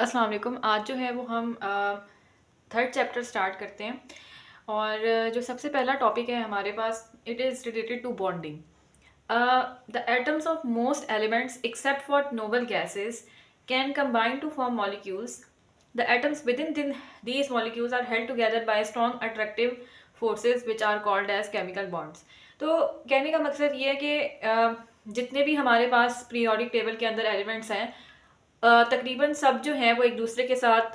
अस्सलाम वालेकुम। आज जो है वो हम थर्ड चैप्टर स्टार्ट करते हैं और जो सबसे पहला टॉपिक है हमारे पास, it is related to bonding. The atoms of most elements except for noble gases can combine to form molecules. The atoms within these molecules are held together by strong attractive forces which are called as chemical bonds. तो कहने का मकसद ये है कि जितने भी हमारे पास पीरियोडिक टेबल के अंदर एलिमेंट्स हैं, तकरीबन सब जो हैं वो एक दूसरे के साथ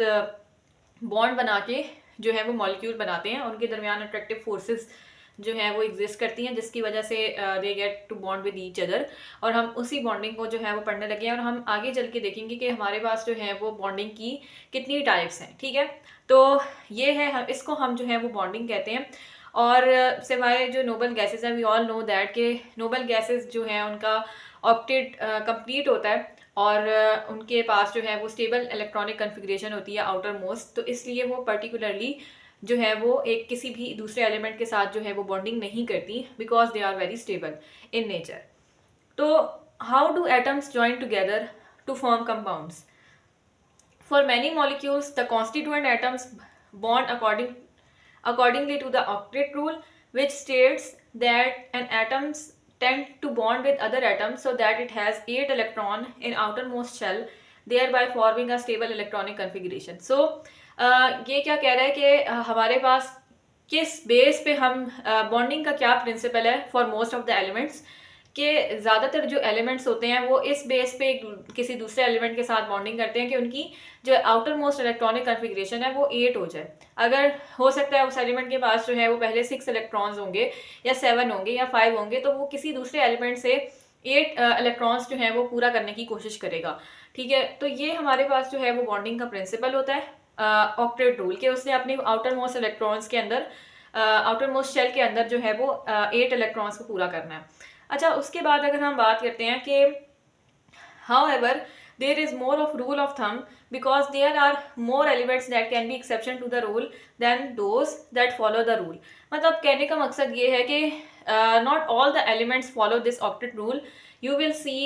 बॉन्ड बना के जो है वो मॉलिक्यूल बनाते हैं। उनके दरमियान अट्रैक्टिव फोर्सेस जो है वो एग्जिस्ट करती हैं, जिसकी वजह से they get to bond with each other. और हम उसी बॉन्डिंग को जो है वो पढ़ने लगे हैं और हम आगे चल के देखेंगे कि हमारे पास जो है वो बॉन्डिंग की कितनी टाइप्स हैं। ठीक है, तो ये है, हम इसको हम जो है वो बॉन्डिंग कहते हैं। और सिवाय जो नोबल गैसेस हैं, वी ऑल नो दैट के नोबल गैसेस जो हैं उनका ऑक्टेट कंप्लीट होता है और उनके पास जो है वो स्टेबल इलेक्ट्रॉनिक कन्फिग्रेशन होती है आउटर मोस्ट, तो इसलिए वो पर्टिकुलरली जो है वो एक किसी भी दूसरे एलिमेंट के साथ जो है वो बॉन्डिंग नहीं करती, because they are very stable in nature. तो how do atoms join together to form compounds? For many molecules, the constituent atoms bond accordingly to the octet rule, which states that an atom tend to bond with other atoms so that it has 8 electrons in outermost shell, thereby forming a stable electronic configuration. So ये क्या कह रहा है कि हमारे पास किस base पे हम बॉन्डिंग का क्या प्रिंसिपल है for most of the elements, कि ज़्यादातर जो एलिमेंट्स होते हैं वो इस बेस पे किसी दूसरे एलिमेंट के साथ बॉन्डिंग करते हैं कि उनकी जो आउटर मोस्ट इलेक्ट्रॉनिक कन्फिग्रेशन है वो 8 हो जाए। अगर हो सकता है उस एलिमेंट के पास जो है वो पहले 6 इलेक्ट्रॉन्स होंगे या 7 होंगे या 5 होंगे, तो वो किसी दूसरे एलिमेंट से 8 इलेक्ट्रॉन्स जो है वो पूरा करने की कोशिश करेगा। ठीक है, तो ये हमारे पास जो है वो बॉन्डिंग का प्रिंसिपल होता है ऑक्टेट रूल के। उसने अपने आउटर मोस्ट इलेक्ट्रॉन्स के अंदर, आउटर मोस्ट शेल के अंदर जो है वो 8 इलेक्ट्रॉन्स को पूरा करना है। अच्छा, उसके बाद अगर हम बात करते हैं कि however there is more of rule of thumb because there are more elements that can be exception to the rule than those that follow the rule। मतलब कहने का मकसद ये है कि not all the elements follow this octet rule। you will see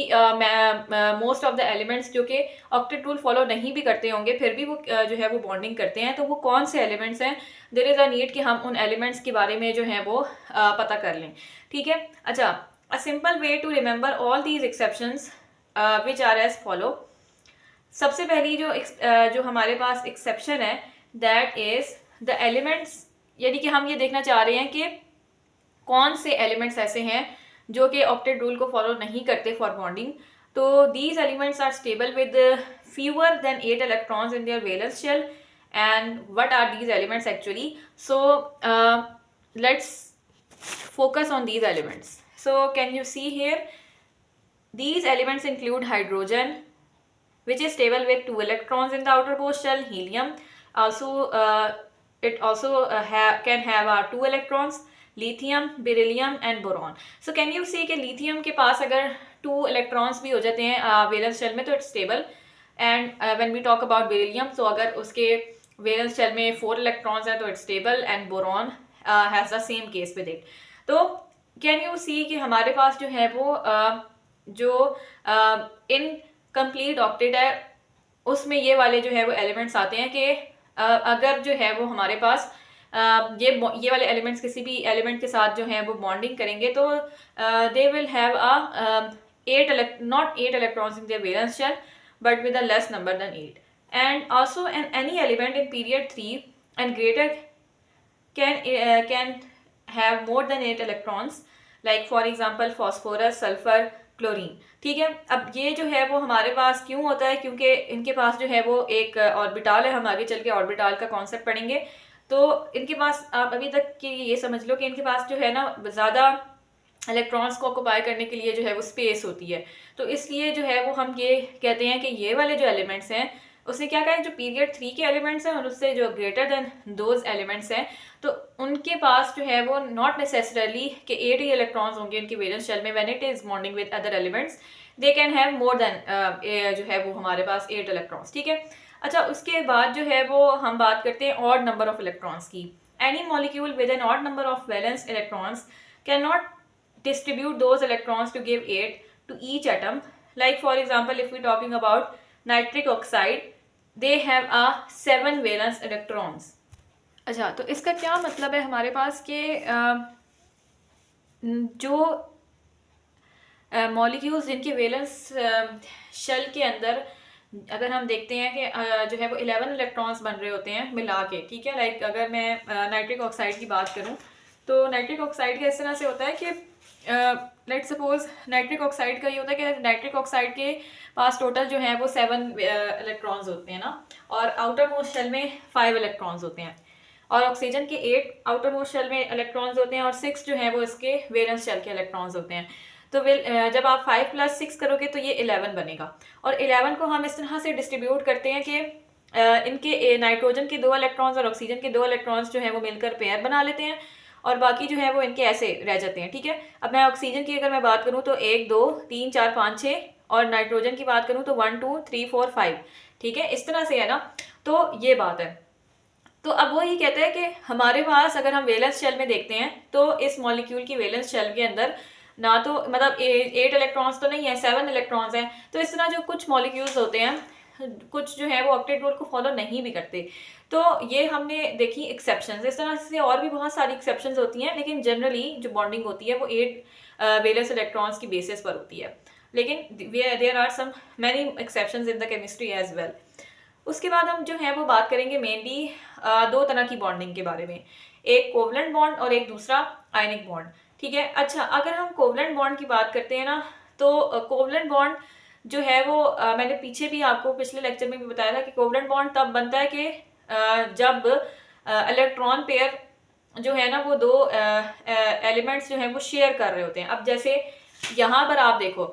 most of the elements जो कि octet rule follow नहीं भी करते होंगे, फिर भी वो जो है वो bonding करते हैं। तो वो कौन से elements हैं? there is a need कि हम उन elements के बारे में जो है वो पता कर लें। ठीक है, अच्छा, a simple way to remember all these exceptions which are as follow। सबसे पहली जो हमारे पास एक्सेप्शन है, दैट इज द एलिमेंट्स, यानी कि हम ये देखना चाह रहे हैं कि कौन से एलिमेंट्स ऐसे हैं जो कि ऑक्टेट रूल को फॉलो नहीं करते फॉर बॉन्डिंग। तो these elements are stable with fewer than 8 electrons in their valence shell। and what are these elements actually? So let's focus on these elements. So can you see here, these elements include hydrogen, which is stable with 2 electrons in the outermost shell, helium also, it also can have 2 electrons, lithium, beryllium and boron। so can you see कि lithium के पास अगर 2 electrons भी हो जाते हैं valence shell में तो it's stable। and when we talk about beryllium, so अगर उसके वैलेंस शेल में 4 electrons हैं तो it's stable and boron has the same case with it। तो can you see कि हमारे पास जो है वो जो इनकम्प्लीट ऑक्टेट है उसमें ये वाले जो है वो एलिमेंट्स आते हैं कि अगर जो है वो हमारे पास ये वाले एलिमेंट्स किसी भी एलिमेंट के साथ जो है वो बॉन्डिंग करेंगे तो they will have not 8 electrons in their valence shell but with a less number than 8। And also any element in period 3 and greater can have more than 8 electrons, like for example phosphorus, sulfur, chlorine. ठीक है, अब ये जो है वो हमारे पास क्यों होता है? क्योंकि इनके पास जो है वो एक ऑर्बिटाल है। हम आगे चल के ऑर्बिटाल का कॉन्सेप्ट पढ़ेंगे। तो इनके पास, आप अभी तक कि ये समझ लो कि इनके पास जो है ना ज़्यादा इलेक्ट्रॉन्स को ऑक्युपाई करने के लिए जो है वो स्पेस होती है। तो इसलिए जो है वो हम ये कहते हैं कि ये वाले जो एलिमेंट्स हैं, उसने क्या कहा है, जो पीरियड 3 के एलिमेंट्स हैं और उससे जो ग्रेटर देन दोज एलिमेंट्स हैं, तो उनके पास जो है वो नॉट नेसेसरली कि 8 ही इलेक्ट्रॉन्स होंगे उनकी वैलेंस शेल में। When it is bonding with other elements they can have more than जो है वो हमारे पास 8 इलेक्ट्रॉन्स। ठीक है, अच्छा, उसके बाद जो है वो हम बात करते हैं ऑड नंबर ऑफ इलेक्ट्रॉन्स की। Any molecule with an odd number of valence electrons can not distribute those electrons to give 8 to each atom। like for example, if we're talking about nitric oxide, they have a 7 valence electrons. अच्छा, तो इसका क्या मतलब है हमारे पास कि जो molecules जिनके वैलेंस शेल के अंदर अगर हम देखते हैं कि जो है वो 11 इलेक्ट्रॉन्स बन रहे होते हैं मिला के, ठीक है। लाइक अगर मैं नाइट्रिक ऑक्साइड की बात करूं तो नाइट्रिक ऑक्साइड का इस तरह से होता है कि लेट सपोज नाइट्रिक ऑक्साइड का ये होता है कि नाइट्रिक ऑक्साइड के पास टोटल जो है वो 7 इलेक्ट्रॉन्स होते हैं ना, और आउटर मोस्ट शेल में 5 इलेक्ट्रॉन्स होते हैं, और ऑक्सीजन के 8 आउटर मोस्ट शेल में इलेक्ट्रॉन्स होते हैं और 6 जो है वो इसके वैलेंस शेल के इलेक्ट्रॉन्स होते हैं। तो जब आप 5 + 6 करोगे तो ये 11 बनेगा, और 11 को हम इस तरह से डिस्ट्रीब्यूट करते हैं कि इनके नाइट्रोजन के 2 इलेक्ट्रॉन्स और ऑक्सीजन के 2 इलेक्ट्रॉन्स जो है वो मिलकर पेयर बना लेते हैं, और बाकी जो है वो इनके ऐसे रह जाते हैं, ठीक है। अब मैं ऑक्सीजन की अगर मैं बात करूँ तो 1 2 3 4 5 6, और नाइट्रोजन की बात करूँ तो 1 2 3 4 5, ठीक है, इस तरह से है ना। तो ये बात है। तो अब वो ये कहता है कि हमारे पास अगर हम वैलेंस शेल में देखते हैं तो इस मॉलिक्यूल की वैलेंस शेल के अंदर ना तो मतलब 8 इलेक्ट्रॉन्स तो नहीं है, 7 इलेक्ट्रॉन्स हैं। तो इस तरह जो कुछ मॉलिक्यूल्स होते हैं, कुछ जो है वो ऑक्टेट रूल को फॉलो नहीं भी करते। तो ये हमने देखी एक्सेप्शंस। इस तरह से और भी बहुत सारी एक्सेप्शंस होती हैं, लेकिन जनरली जो बॉन्डिंग होती है वो 8 वैलेंस इलेक्ट्रॉन्स की बेसिस पर होती है। लेकिन there are some many exceptions in the chemistry as well. उसके बाद हम जो है वो बात करेंगे मेनली 2 तरह की बॉन्डिंग के बारे में, एक कोवलेंट बॉन्ड और एक दूसरा आयनिक बॉन्ड, ठीक है। अच्छा, अगर हम कोवलेंट बॉन्ड की बात करते हैं ना, तो कोवलेंट बॉन्ड जो है वो मैंने पीछे भी आपको पिछले लेक्चर में भी बताया था कि कोवलेंट बॉन्ड तब बनता है कि जब इलेक्ट्रॉन पेयर जो है ना वो 2 एलिमेंट्स जो है वो शेयर कर रहे होते हैं। अब जैसे यहाँ पर आप देखो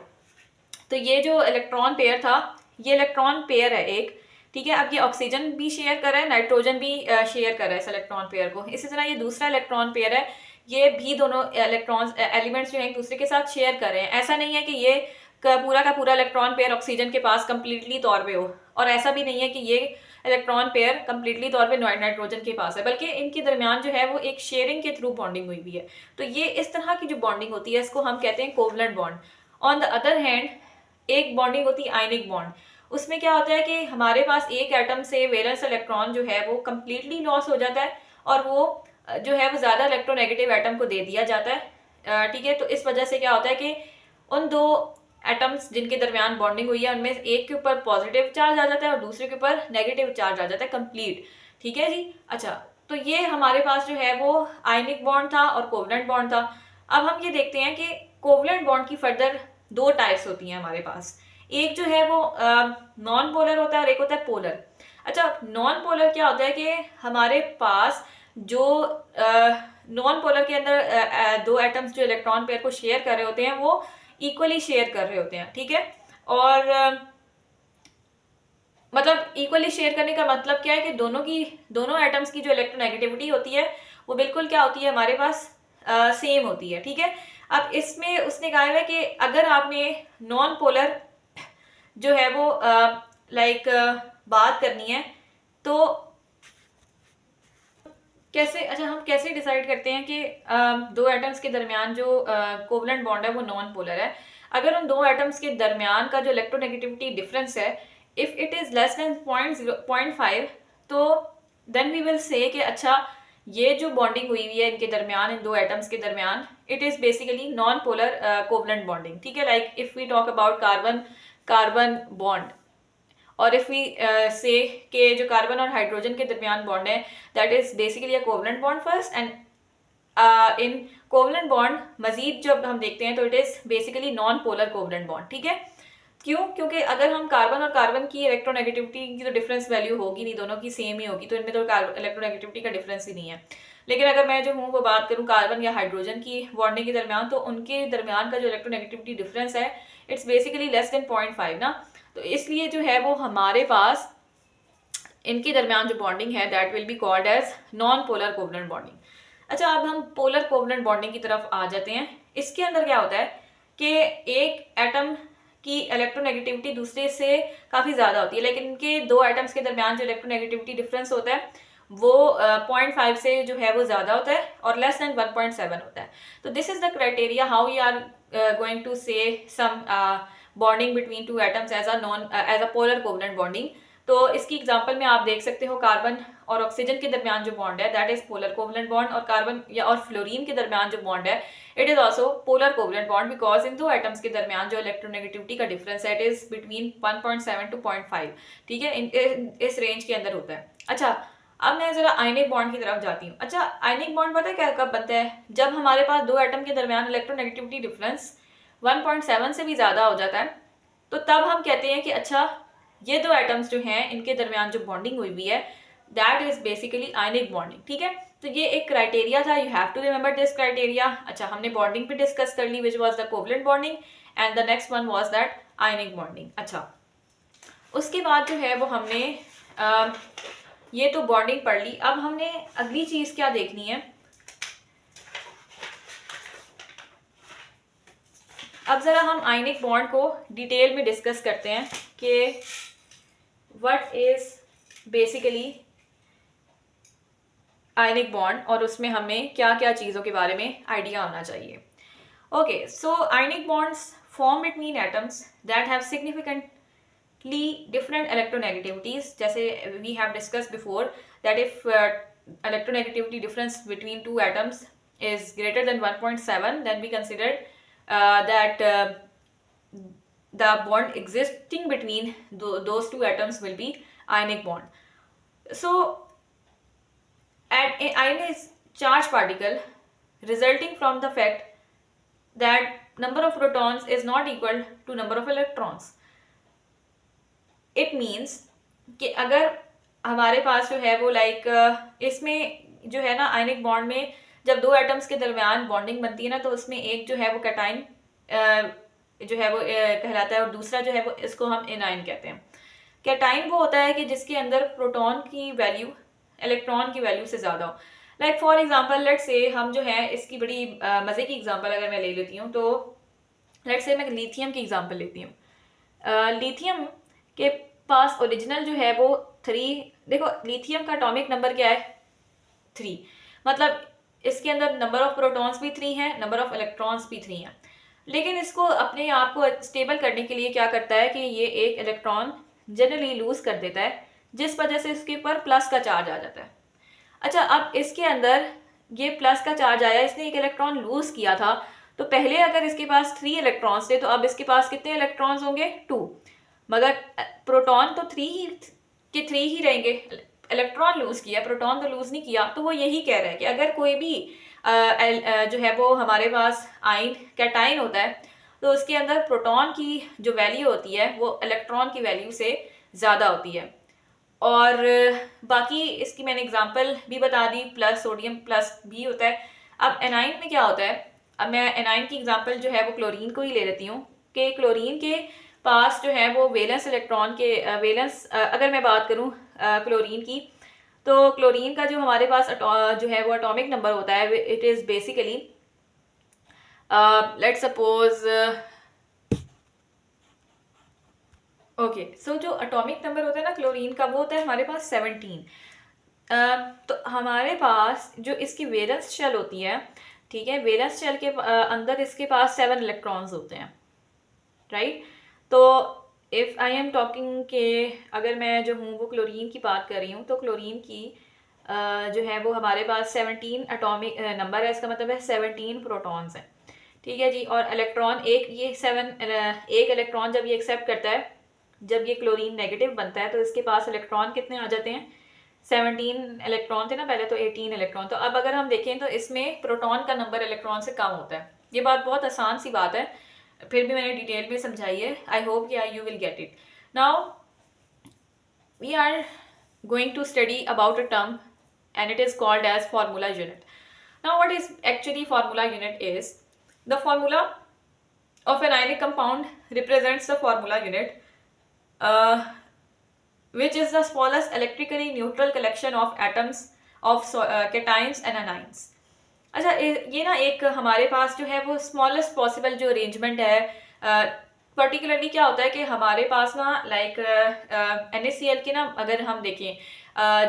तो ये जो इलेक्ट्रॉन पेयर था, ये इलेक्ट्रॉन पेयर है एक, ठीक है। अब ये ऑक्सीजन भी शेयर कर रहा है, नाइट्रोजन भी शेयर कर रहा है इस इलेक्ट्रॉन पेयर को। इसी तरह ये दूसरा इलेक्ट्रॉन पेयर है, ये भी दोनों इलेक्ट्रॉन्स एलिमेंट्स जो है एक दूसरे के साथ शेयर कर रहे हैं। ऐसा नहीं है कि ये का पूरा इलेक्ट्रॉन पेयर ऑक्सीजन के पास कंप्लीटली तौर पे हो, और ऐसा भी नहीं है कि ये इलेक्ट्रॉन पेयर कंप्लीटली तौर पे नाइट्रोजन के पास है, बल्कि इनके दरमियान जो है वो एक शेयरिंग के थ्रू बॉन्डिंग हुई हुई है। तो ये इस तरह की जो बॉन्डिंग होती है इसको हम कहते हैं covalent bond. On the other hand एक बॉन्डिंग होती है आयनिक बॉन्ड। उसमें क्या होता है कि हमारे पास एक एटम से वैलेंस इलेक्ट्रॉन जो है वो कंप्लीटली लॉस हो जाता है, और वो जो है वो ज़्यादा इलेक्ट्रोनेगेटिव एटम को दे दिया जाता है, ठीक है। तो इस वजह से क्या होता है कि उन 2 एटम्स जिनके दरमियान बॉन्डिंग हुई है उनमें एक के ऊपर पॉजिटिव चार्ज आ जाता है और दूसरे के ऊपर नेगेटिव चार्ज आ जाता है कंप्लीट, ठीक है जी। अच्छा, तो ये हमारे पास जो है वो आयनिक बॉन्ड था और कोवलेंट बॉन्ड था। अब हम ये देखते हैं कि कोवलेंट बॉन्ड की फर्दर 2 टाइप्स होती हैं हमारे पास। एक जो है वो नॉन पोलर होता है और एक होता है पोलर। अच्छा, नॉन पोलर क्या होता है कि हमारे पास जो नॉन पोलर के अंदर 2 एटम्स जो इलेक्ट्रॉन पेयर को शेयर कर रहे होते हैं वो इक्वली शेयर कर रहे होते हैं, ठीक है। और मतलब इक्वली शेयर करने का मतलब क्या है कि दोनों एटम्स की जो इलेक्ट्रोनेगेटिविटी होती है वो बिल्कुल क्या होती है हमारे पास सेम होती है, ठीक है। अब इसमें उसने कहा है कि अगर आपने नॉन पोलर जो है वो लाइक बात करनी है तो कैसे, अच्छा हम कैसे डिसाइड करते हैं कि 2 एटम्स के दरमियान जो कोवलेंट बॉन्ड है वो नॉन पोलर है। अगर उन 2 एटम्स के दरमियान का जो इलेक्ट्रोनेगेटिविटी डिफरेंस है if it is less than 0.5, तो देन वी विल से कि अच्छा ये जो बॉन्डिंग हुई हुई है इनके दरमियान, इन 2 एटम्स के दरमियान, it is basically non polar covalent bonding, ठीक है। Like if we talk about carbon carbon bond, और इफ वी से के जो कार्बन और हाइड्रोजन के दरमियान बॉन्ड है that is basically a covalent bond first, and in covalent bond मजीद जब हम देखते हैं तो it is basically non polar covalent bond, ठीक है। क्यों? क्योंकि अगर हम कार्बन और कार्बन की इलेक्ट्रोनेगेटिविटी की तो डिफरेंस वैल्यू होगी नहीं, दोनों की सेम ही होगी, तो इनमें तो इलेक्ट्रोनेगेटिविटी का डिफरेंस ही नहीं है। लेकिन अगर मैं जो हूँ वो बात करूँ कार्बन या हाइड्रोजन की बॉन्डिंग के दरमियान, तो उनके दरमियान का जो इलेक्ट्रोनेगेटिविटी डिफरेंस है इट्स बेसिकली लेस देन 0.5 ना, तो इसलिए जो है वो हमारे पास इनके दरमियान जो बॉन्डिंग है that will be called as non polar covalent bonding. अच्छा, अब हम पोलर कोवलेंट बॉन्डिंग की तरफ आ जाते हैं। इसके अंदर क्या होता है कि एक एटम की इलेक्ट्रोनेगेटिविटी दूसरे से काफ़ी ज़्यादा होती है, लेकिन इनके 2 एटम्स के दरमियान जो इलेक्ट्रोनेगेटिविटी डिफरेंस होता है वो 0.5 से जो है वो ज़्यादा होता है और लेस देन 1.7 होता है। तो this is the criteria how we are going to say some bonding between 2 atoms as a polar covalent bonding. तो इसकी एग्जांपल में आप देख सकते हो कार्बन और ऑक्सीजन के दरमियान जो बॉन्ड है that is polar covalent bond, और कार्बन या और फ्लोरीन के दरमियान जो बॉन्ड है it is also polar covalent bond, because in दो एटम्स के दरमियान जो इलेक्ट्रोनेगेटिविटी का डिफरेंस है इट इज बिटवीन 1.7 टू 0.5, ठीक है, इस रेंज के अंदर होता है। अच्छा, अब मैं जरा आयनिक बॉन्ड की तरफ जाती हूँ। अच्छा, आयनिक बॉन्ड पता है क्या कब बनता है? जब हमारे पास दो एटम के दरमियान इलेक्ट्रोनेगेटिविटी डिफरेंस 1.7 से भी ज्यादा हो जाता है, तो तब हम कहते हैं कि अच्छा ये दो एटम्स जो हैं इनके दरमियान जो बॉन्डिंग हुई हुई है that is basically ionic bonding, ठीक है। तो ये एक क्राइटेरिया था, you have to remember this criteria. अच्छा, हमने बॉन्डिंग पे डिस्कस कर ली which was the covalent bonding, and the next one was that ionic bonding. अच्छा, उसके बाद जो है वो हमने ये तो बॉन्डिंग पढ़ ली। अब हमने अगली चीज क्या देखनी है, अब जरा हम आयनिक बॉन्ड को डिटेल में डिस्कस करते हैं कि what is basically ionic bond, और उसमें हमें क्या क्या चीज़ों के बारे में आइडिया होना चाहिए। Okay, so ionic bonds form between atoms that have significantly different electronegativities, जैसे we have discussed before that if electronegativity difference between two atoms is greater than 1.7, then we consider that the bond existing between those two atoms will be ionic bond. So an ion is charged particle resulting from the fact that number of protons is not equal to number of electrons. It means कि अगर हमारे पास जो है वो इसमें जो है ना आयनिक बॉन्ड में जब दो एटम्स के दरमियान बॉन्डिंग बनती है ना, तो उसमें एक जो है वो कैटाइन जो है वो कहलाता है, और दूसरा जो है वो इसको हम एनाइन कहते हैं। कैटाइन वो होता है कि जिसके अंदर प्रोटॉन की वैल्यू इलेक्ट्रॉन की वैल्यू से ज़्यादा हो। Like for example let's say हम जो है इसकी बड़ी मज़े की एग्जांपल अगर मैं ले लेती हूँ, तो लेट्स से मैं लिथियम की एग्जांपल लेती हूँ। लिथियम के पास ओरिजिनल जो है वो 3, देखो लिथियम का एटॉमिक नंबर क्या है 3, मतलब इसके अंदर नंबर ऑफ प्रोटॉन्स भी 3 हैं, नंबर ऑफ इलेक्ट्रॉन्स भी 3 हैं, लेकिन इसको अपने आप को स्टेबल करने के लिए क्या करता है कि ये एक इलेक्ट्रॉन जनरली लूज कर देता है, जिस वजह से इसके ऊपर प्लस का चार्ज आ जाता है। अच्छा, अब इसके अंदर ये प्लस का चार्ज आया, इसने एक इलेक्ट्रॉन लूज किया था, तो पहले अगर इसके पास 3 इलेक्ट्रॉन्स थे तो अब इसके पास कितने इलेक्ट्रॉन्स होंगे 2, मगर प्रोटॉन तो 3 ही रहेंगे, इलेक्ट्रॉन लूज किया, प्रोटॉन तो लूज नहीं किया। तो वो यही कह रहा है कि अगर कोई भी जो है वो हमारे पास आयन कैटाइन होता है तो उसके अंदर प्रोटॉन की जो वैल्यू होती है वो इलेक्ट्रॉन की वैल्यू से ज़्यादा होती है। और बाकी इसकी मैंने एग्जांपल भी बता दी, प्लस सोडियम प्लस भी होता है। अब एनाइन में क्या होता है, अब मैं एनाइन की एग्जांपल जो है वो क्लोरीन को ही ले लेती हूँ कि क्लोरीन के पास जो है वो वैलेंस इलेक्ट्रॉन के वैलेंस अगर मैं बात करूँ क्लोरीन की, तो क्लोरीन का जो हमारे पास जो है वो एटॉमिक नंबर होता है it is basically let's suppose okay, so जो एटॉमिक नंबर होता है ना क्लोरीन का वो होता है हमारे पास 17। तो हमारे पास जो इसकी वैलेंस शेल होती है, ठीक है, वैलेंस शेल के अंदर इसके पास 7 इलेक्ट्रॉन्स होते हैं, राइट। तो इफ़ आई एम टॉकिंग के अगर मैं जो हूँ वो क्लोरीन की बात कर रही हूँ, तो क्लोरीन की जो है वो हमारे पास 17 एटॉमिक नंबर है, इसका मतलब है 17 प्रोटॉन्स हैं, ठीक है जी। और इलेक्ट्रॉन एक इलेक्ट्रॉन जब ये एक्सेप्ट करता है, जब ये क्लोरीन नेगेटिव बनता है तो इसके पास इलेक्ट्रॉन कितने आ जाते हैं, 17 इलेक्ट्रॉन थे ना पहले, तो 18 इलेक्ट्रॉन। तो अब अगर हम देखें तो इसमें प्रोटॉन का नंबर इलेक्ट्रॉन से कम होता है। ये बात बहुत आसान सी बात है, फिर भी मैंने डिटेल में समझाई है, I hope you will get it. Now we are going to study about a term and it is called as formula unit. Now what is actually formula unit is the formula of an ionic compound represents the formula unit which is the smallest electrically neutral collection of atoms of cations and anions. अच्छा, ये ना एक हमारे पास जो है वो smallest possible जो arrangement है, पर्टिकुलरली क्या होता है कि हमारे पास ना लाइक NaCl के ना अगर हम देखें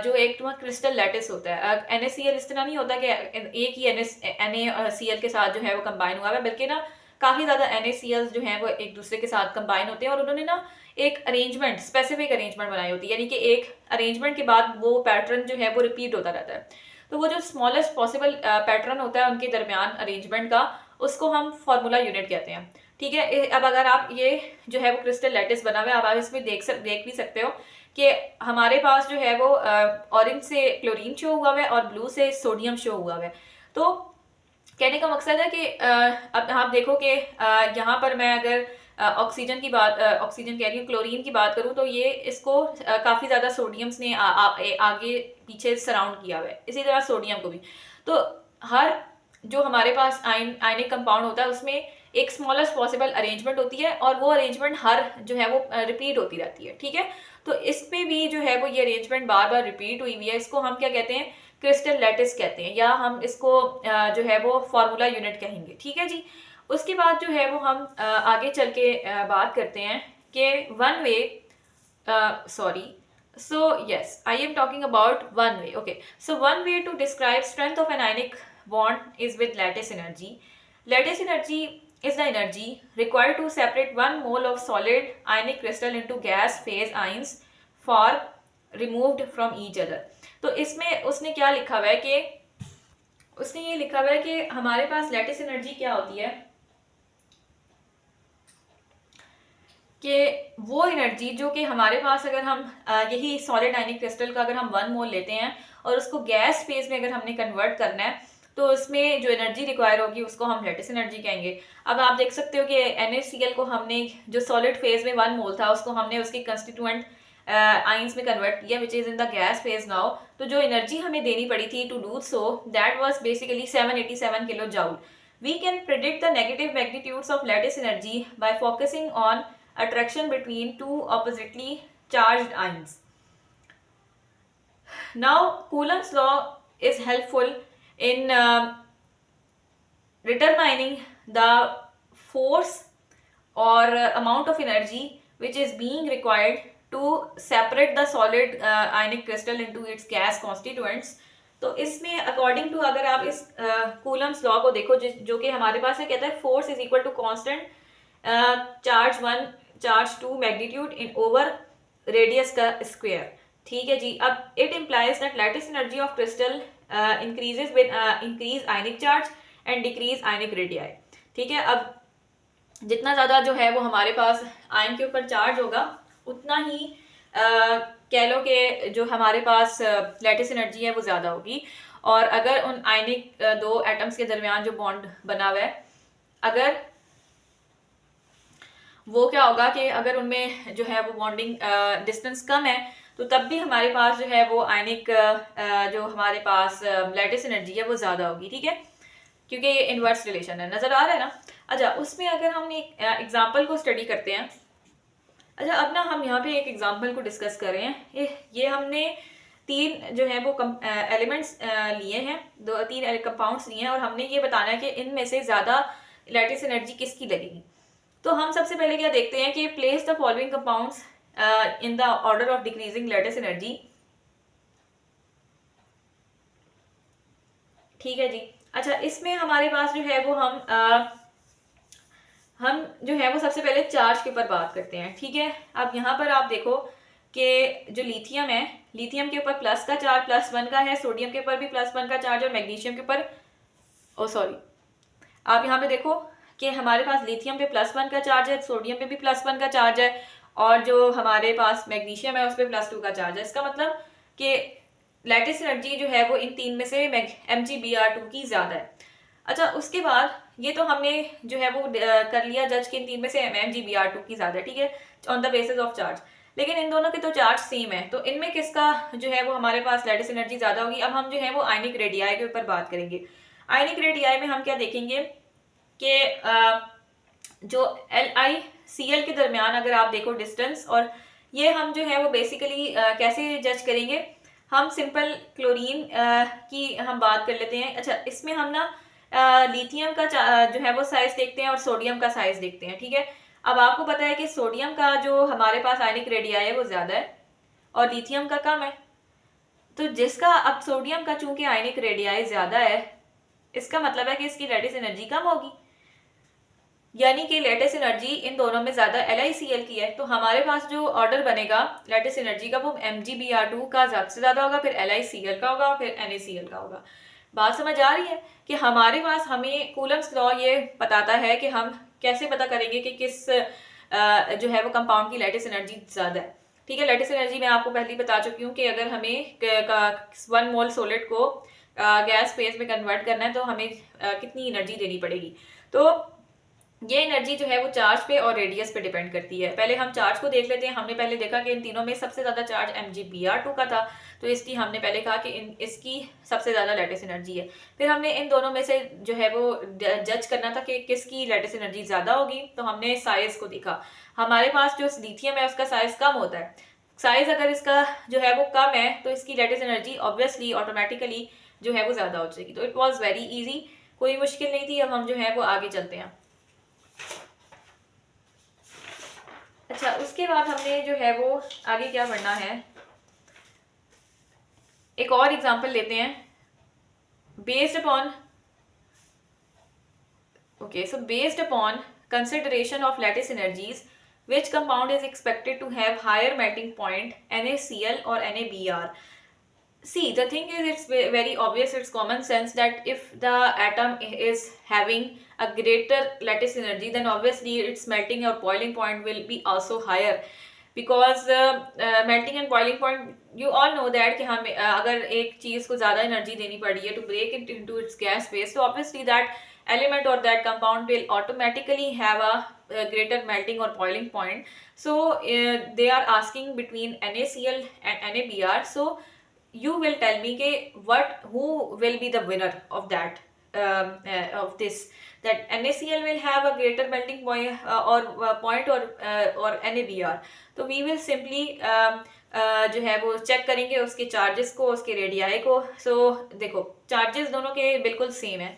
जो एक तुम्हारा क्रिस्टल लैटिस होता है, NaCl इस तरह नहीं होता कि एक ही NaCl के साथ जो है वो कंबाइन हुआ है, बल्कि ना काफ़ी ज़्यादा NaCl जो हैं वो एक दूसरे के साथ कंबाइन होते हैं, और उन्होंने ना एक अरेंजमेंट, स्पेसिफिक अरेंजमेंट बनाई होती है, यानी कि एक अरेंजमेंट के बाद वो पैटर्न जो है वो रिपीट होता रहता है। तो वो जो स्मॉलेस्ट पॉसिबल पैटर्न होता है उनके दरमियान अरेंजमेंट का, उसको हम फार्मूला यूनिट कहते हैं। ठीक है, अब अगर आप ये जो है वो क्रिस्टल लैटिस बना हुआ है, आप इसमें देख भी सकते हो कि हमारे पास जो है वो ऑरेंज से क्लोरीन शो हुआ हुआ है और ब्लू से सोडियम शो हुआ हुआ है। तो कहने का मकसद है कि अब आप देखो कि यहाँ पर मैं अगर ऑक्सीजन की बात, ऑक्सीजन कह रही हूँ, क्लोरीन की बात करूँ, तो ये इसको काफ़ी ज़्यादा सोडियम्स ने आगे पीछे सराउंड किया हुआ है, इसी तरह सोडियम को भी। तो हर जो हमारे पास आयनिक कंपाउंड होता है उसमें एक स्मॉलेस्ट पॉसिबल अरेंजमेंट होती है और वो अरेंजमेंट हर जो है वो रिपीट होती रहती है। ठीक है, तो इसमें भी जो है वो ये अरेंजमेंट बार बार रिपीट हुई हुई है, इसको हम क्या कहते हैं, क्रिस्टल लैटिस कहते हैं, या हम इसको जो है वो फार्मूला यूनिट कहेंगे। ठीक है जी। उसके बाद जो है वो हम आगे चल के बात करते हैं कि one way, sorry, so yes, I am talking about one way. Okay, so one way to describe strength of an ionic bond is with lattice energy. Lattice energy is the energy required to separate one mole of solid ionic crystal into gas phase ions far removed from each other. तो इसमें उसने क्या लिखा हुआ है कि उसने ये लिखा हुआ है कि हमारे पास लैटिस एनर्जी क्या होती है कि वो एनर्जी जो कि हमारे पास अगर हम यही सॉलिड आयनिक क्रिस्टल का अगर हम 1 मोल लेते हैं और उसको गैस फेज में अगर हमने कन्वर्ट करना है, तो उसमें जो एनर्जी रिक्वायर होगी उसको हम लैटिस एनर्जी कहेंगे। अब आप देख सकते हो कि NaCl को हमने जो सॉलिड फेज में 1 मोल था उसको हमने उसके कंस्टिट्यूएंट आइंस में कन्वर्ट किया, which is in the gas phase now. तो जो एनर्जी हमें देनी पड़ी थी to do so, that was basically 787 kilojoule. We can predict the negative magnitudes of lattice energy by focusing on attraction between two oppositely charged ions. Now, Coulomb's law is helpful in determining the force or amount of energy which is being required to separate the solid ionic crystal into its gas constituents. तो इसमें according to अगर आप इस Coulomb's law को देखो जो कि हमारे पास है, कहता है force is equal to constant charge 1 charge 2 magnitude in over radius का स्क्वायर। ठीक है जी। अब it implies that lattice energy of crystal increases with increase ionic charge and decrease ionic radii. ठीक है, अब जितना ज़्यादा जो है वो हमारे पास आयन के ऊपर चार्ज होगा उतना ही कह लो कि जो हमारे पास लैटिस एनर्जी है वो ज़्यादा होगी। और अगर उन आयनिक दो एटम्स के दरमियान जो बॉन्ड बना हुआ है, अगर वो क्या होगा कि अगर उनमें जो है वो बॉन्डिंग डिस्टेंस कम है, तो तब भी हमारे पास जो है वो आयनिक जो हमारे पास लैटिस एनर्जी है वो ज़्यादा होगी। ठीक है, क्योंकि ये इन्वर्स रिलेशन है, नज़र आ रहा है ना। अच्छा, उसमें अगर हम एक एग्जाम्पल को स्टडी करते हैं। अच्छा, अब ना हम यहाँ पे एक एग्जाम्पल को डिस्कस कर रहे हैं। ये हमने 3 जो है वो एलिमेंट्स लिए हैं, 2-3 कंपाउंड्स लिए हैं, और हमने ये बताना है कि इनमें से ज़्यादा लैटिस एनर्जी किसकी लगेगी। तो हम सबसे पहले क्या देखते हैं कि place the following compounds in the order of decreasing lattice energy. ठीक है जी। अच्छा, इसमें हमारे पास जो है वो हम जो है वो सबसे पहले चार्ज के ऊपर बात करते हैं। ठीक है, अब यहाँ पर आप देखो कि जो लिथियम है, लिथियम के ऊपर प्लस का चार्ज +1 का है, सोडियम के ऊपर भी +1 का चार्ज, और मैग्नीशियम के ऊपर आप यहाँ पे देखो कि हमारे पास लिथियम पे +1 का चार्ज है, सोडियम पे भी +1 का चार्ज है, और जो हमारे पास मैग्नीशियम है उस पर +2 का चार्ज है। इसका मतलब कि लैटिस एनर्जी जो है वो इन 3 में से MgBr2 की ज़्यादा है। अच्छा, उसके बाद ये तो हमने जो है वो कर लिया जज कि इन 3 में से MgBr2 की ज़्यादा है। ठीक है, on the basis of charge. लेकिन इन दोनों के तो चार्ज सेम है, तो इनमें किसका जो है वो हमारे पास लैटिस एनर्जी ज़्यादा होगी। अब हम जो है वो आयनिक रेडियाई के ऊपर बात करेंगे। आयनिक रेडियाई में हम क्या देखेंगे कि जो LiCl के दरमियान अगर आप देखो डिस्टेंस, और ये हम जो है वो बेसिकली कैसे जज करेंगे, हम सिंपल क्लोरीन की हम बात कर लेते हैं। अच्छा, इसमें हम ना लिथियम का जो है वो साइज देखते हैं और सोडियम का साइज देखते हैं। ठीक है, अब आपको पता है कि सोडियम का जो हमारे पास आयनिक रेडियाई है वो ज़्यादा है और लिथियम का कम है। तो जिसका अब सोडियम का चूंकि आयनिक रेडियाई ज़्यादा है, इसका मतलब है कि इसकी लैटिस एनर्जी कम होगी। यानी कि लेटेस्ट एनर्जी इन दोनों में ज़्यादा LiCl की है, तो हमारे पास जो ऑर्डर बनेगा लेटेस्ट एनर्जी का वो MgBr2 का ज़्यादा से ज़्यादा होगा, फिर LiCl का होगा, फिर NaCl का होगा। बात समझ आ रही है कि हमारे पास हमें कूलम्स लॉ ये बताता है कि हम कैसे पता करेंगे कि किस जो है वो कंपाउंड की लेटेस्ट एनर्जी ज़्यादा है। ठीक है, लेटेस्ट एनर्जी मैं आपको पहले ही बता चुकी हूँ कि अगर हमें 1 मोल सॉलिड को गैस फेज में कन्वर्ट करना है तो हमें कितनी एनर्जी देनी पड़ेगी। तो ये एनर्जी जो है वो चार्ज पे और रेडियस पे डिपेंड करती है। पहले हम चार्ज को देख लेते हैं। हमने पहले देखा कि इन तीनों में सबसे ज़्यादा चार्ज MgBr2 का था, तो इसकी हमने पहले कहा कि इसकी सबसे ज़्यादा लेटेस्ट एनर्जी है। फिर हमने इन दोनों में से जो है वो जज करना था कि किसकी लेटेस्ट एनर्जी ज़्यादा होगी, तो हमने साइज को देखा। हमारे पास जो लिथियम है उसका साइज कम होता है। साइज अगर इसका जो है वो कम है तो इसकी लेटेस्ट एनर्जी ऑब्वियसली ऑटोमेटिकली जो है वो ज़्यादा हो जाएगी। तो इट वॉज वेरी ईजी, कोई मुश्किल नहीं थी। अब हम जो है वो आगे चलते हैं। अच्छा, उसके बाद हमने जो है वो आगे क्या पढ़ना है, एक और एग्जांपल लेते हैं। Based upon based upon consideration of lattice energies, which compound is expected to have higher melting point, NaCl or NaBr? See, the thing is, it's very obvious, it's common sense that if the atom is having a greater lattice energy, then obviously its melting or boiling point will be also higher. Because melting and boiling point, you all know that कि हमें अगर एक चीज़ को ज़्यादा energy देनी पड़ी है to break it into its gas phase, तो obviously that element or that compound will automatically have a greater melting or boiling point. So they are asking between NaCl and NaBr. So you will tell me ke who will be the winner of that, of this, that NaCl will have a greater melting point or NaBr. तो we will simply जो है वो check करेंगे उसके charges को, उसके radii को। सो देखो, चार्जेस दोनों के बिल्कुल सेम है,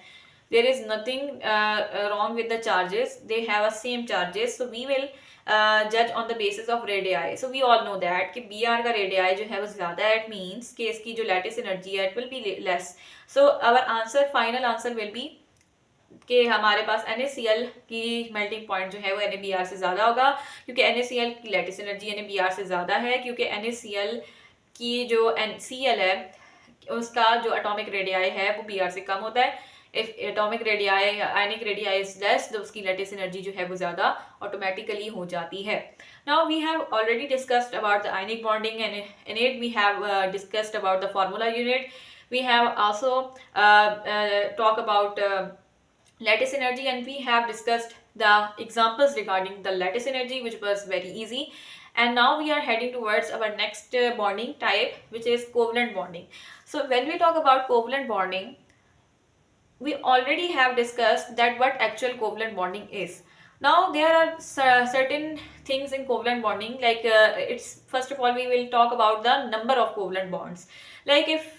there is nothing wrong with the charges, they have a same charges. So we will judge on the basis of radii. So we all know that कि Br का radii जो है वो ज़्यादा है, it means कि इसकी जो lattice energy है it will be less. So our answer, final answer will be कि हमारे पास NaCl की मेल्टिंग पॉइंट जो है वो NaBr से ज़्यादा होगा, क्योंकि NaCl की लेटेस्ट एनर्जी NaBr से ज़्यादा है, क्योंकि NaCl की जो Cl है उसका जो एटॉमिक रेडियाई है वो Br से कम होता है। If atomic radii, ionic radii is less, तो उसकी लेटेस्ट एनर्जी जो है वो ज़्यादा ऑटोमेटिकली हो जाती है। Now we have already discussed about the ionic bonding and in it we have discussed about the formula unit. We have also talk about lattice energy, and we have discussed the examples regarding the lattice energy, which was very easy. And now we are heading towards our next bonding type, which is covalent bonding. So when we talk about covalent bonding, we already have discussed that what actual covalent bonding is. Now there are certain things in covalent bonding, like it's, first of all we will talk about the number of covalent bonds. Like if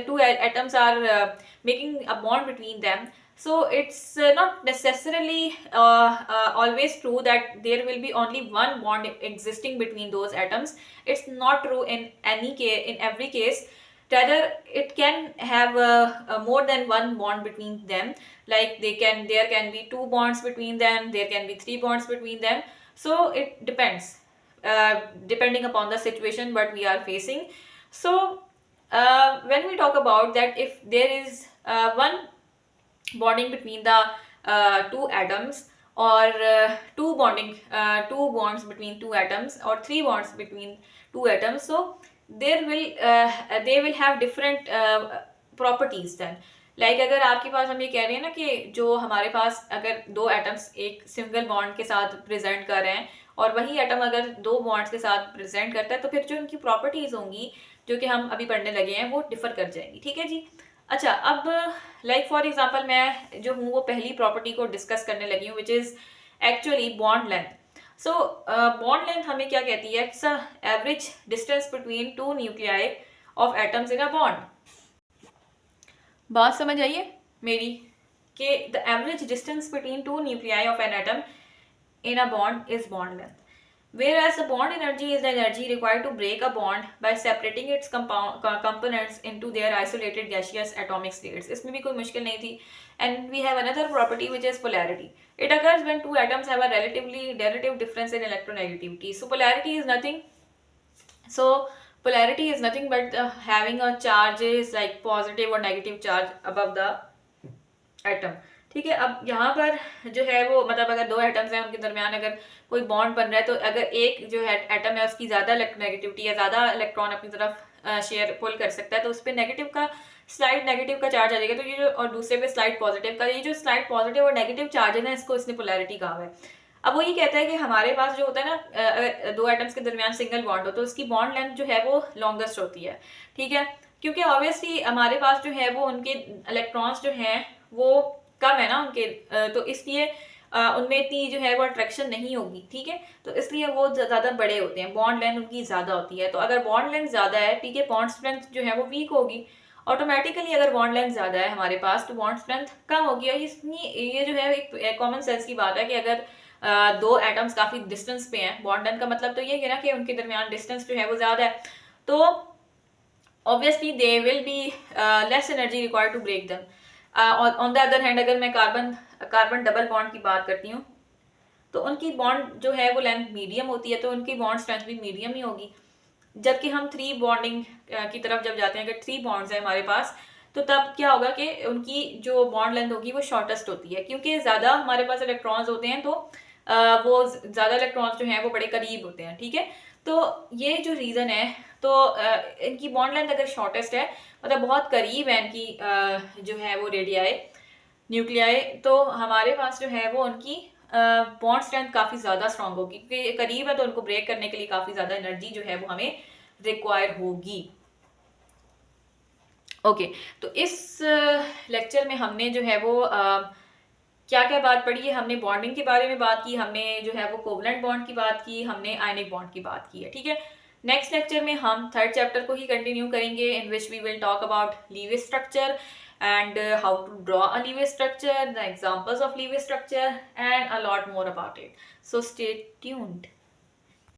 two atoms are making a bond between them, so it's not necessarily always true that there will be only one bond existing between those atoms. It's not true in any case, in every case. Rather, it can have more than one bond between them. Like there can be 2 bonds between them, there can be 3 bonds between them. So it depends, depending upon the situation what we are facing. So when we talk about that, if there is one bonding between the 2 atoms, or 2 bonds between 2 atoms, or 3 bonds between 2 atoms, so they will have different properties then. Like अगर आपके पास, हम ये कह रहे हैं ना कि जो हमारे पास अगर 2 एटम्स एक सिंगल बॉन्ड के साथ प्रेजेंट कर रहे हैं, और वही एटम अगर 2 बॉन्ड्स के साथ प्रेजेंट करता है, तो फिर जो उनकी प्रॉपर्टीज होंगी जो कि हम अभी पढ़ने लगे हैं वो डिफर कर जाएंगी। ठीक है जी। अच्छा, अब लाइक फॉर एग्जांपल मैं जो हूँ वो पहली प्रॉपर्टी को डिस्कस करने लगी हूँ, which is actually bond length. So bond length हमें क्या कहती है? It's average distance between 2 nuclei of atoms in a bond. बात समझ आइए मेरी कि the average distance between 2 nuclei of an atom in a bond is bond length. Whereas the bond energy is the energy required to break a bond by separating its components into their isolated gaseous atomic states. इसमें भी कोई मुश्किल नहीं थी. And we have another property which is polarity. It occurs when two atoms have a relative difference in electronegativity. So polarity is nothing. So polarity is nothing but having a charges like positive or negative charge above the atom. ठीक है, अब यहाँ पर जो है वो मतलब अगर दो एटम्स हैं उनके दरमियान अगर कोई बॉन्ड बन रहा है तो अगर एक जो है एटम है उसकी ज़्यादा नेगेटिविटी या ज़्यादा इलेक्ट्रॉन अपनी तरफ शेयर पुल कर सकता है तो उस पर नेगेटिव का स्लाइड नेगेटिव का चार्ज आ जाएगा. तो ये जो और दूसरे पे स्लाइड पॉजिटिव का, ये जो स्लाइड पॉजिटिव और नेगेटिव चार्ज है ना इसको इसने पोलैरिटी कहा है. अब वो ये कहता है कि हमारे पास जो होता है ना अगर दो एटम्स के दरमियान सिंगल बॉन्ड हो तो उसकी बॉन्ड लेंथ जो है वो लॉन्गेस्ट होती है. ठीक है, क्योंकि ऑब्वियसली हमारे पास जो है वो उनके इलेक्ट्रॉन्स जो हैं वो कम है ना उनके, तो इसलिए उनमें इतनी जो है वो अट्रैक्शन नहीं होगी. ठीक है, तो इसलिए वो ज़्यादा बड़े होते हैं, बॉन्ड लेंथ उनकी ज़्यादा होती है. तो अगर बॉन्ड लेंथ ज़्यादा है, ठीक है, बॉन्ड स्ट्रेंथ जो है वो वीक होगी. ऑटोमेटिकली अगर बॉन्ड लेंथ ज़्यादा है हमारे पास तो बॉन्ड स्ट्रेंथ कम होगी. और ये जो है एक कॉमन सेंस की बात है कि अगर दो एटम्स काफ़ी डिस्टेंस पे हैं, बॉन्ड लेंथ का मतलब तो ये है ना कि उनके दरमियान डिस्टेंस जो है वो ज़्यादा है, तो obviously they will be less energy required to break them. On the other hand अगर मैं कार्बन डबल बॉन्ड की बात करती हूँ तो उनकी बॉन्ड जो है वो लेंथ मीडियम होती है तो उनकी बॉन्ड स्ट्रेंथ भी मीडियम ही होगी. जबकि हम थ्री बॉन्डिंग की तरफ जब जाते हैं, अगर थ्री बॉन्ड्स हैं हमारे पास, तो तब क्या होगा कि उनकी जो बॉन्ड लेंथ होगी वो शॉर्टेस्ट होती है क्योंकि ज़्यादा हमारे पास इलेक्ट्रॉन्स होते हैं तो वो ज़्यादा इलेक्ट्रॉन्स जो हैं वो बड़े करीब होते हैं. ठीक है, तो ये जो रीज़न है तो इनकी बॉन्ड लेंथ अगर शॉर्टेस्ट है मतलब बहुत करीब है इनकी जो है वो रेडियाई न्यूक्लियाई, तो हमारे पास जो है वो उनकी बॉन्ड स्ट्रेंथ काफ़ी ज़्यादा स्ट्रांग होगी क्योंकि करीब है तो उनको ब्रेक करने के लिए काफ़ी ज़्यादा एनर्जी जो है वो हमें रिक्वायर होगी. ओके, तो इस लेक्चर में हमने जो है वो क्या क्या बात पढ़ी है. हमने बॉन्डिंग के बारे में बात की, हमने जो है वो कोवलेंट बॉन्ड की बात की, हमने आयनिक बॉन्ड की बात की है. ठीक है, नेक्स्ट लेक्चर में हम थर्ड चैप्टर को ही कंटिन्यू करेंगे in which we will talk about cleavage structure and how to draw a Lewis structure, the examples of Lewis structure and a lot more about it. So stay tuned.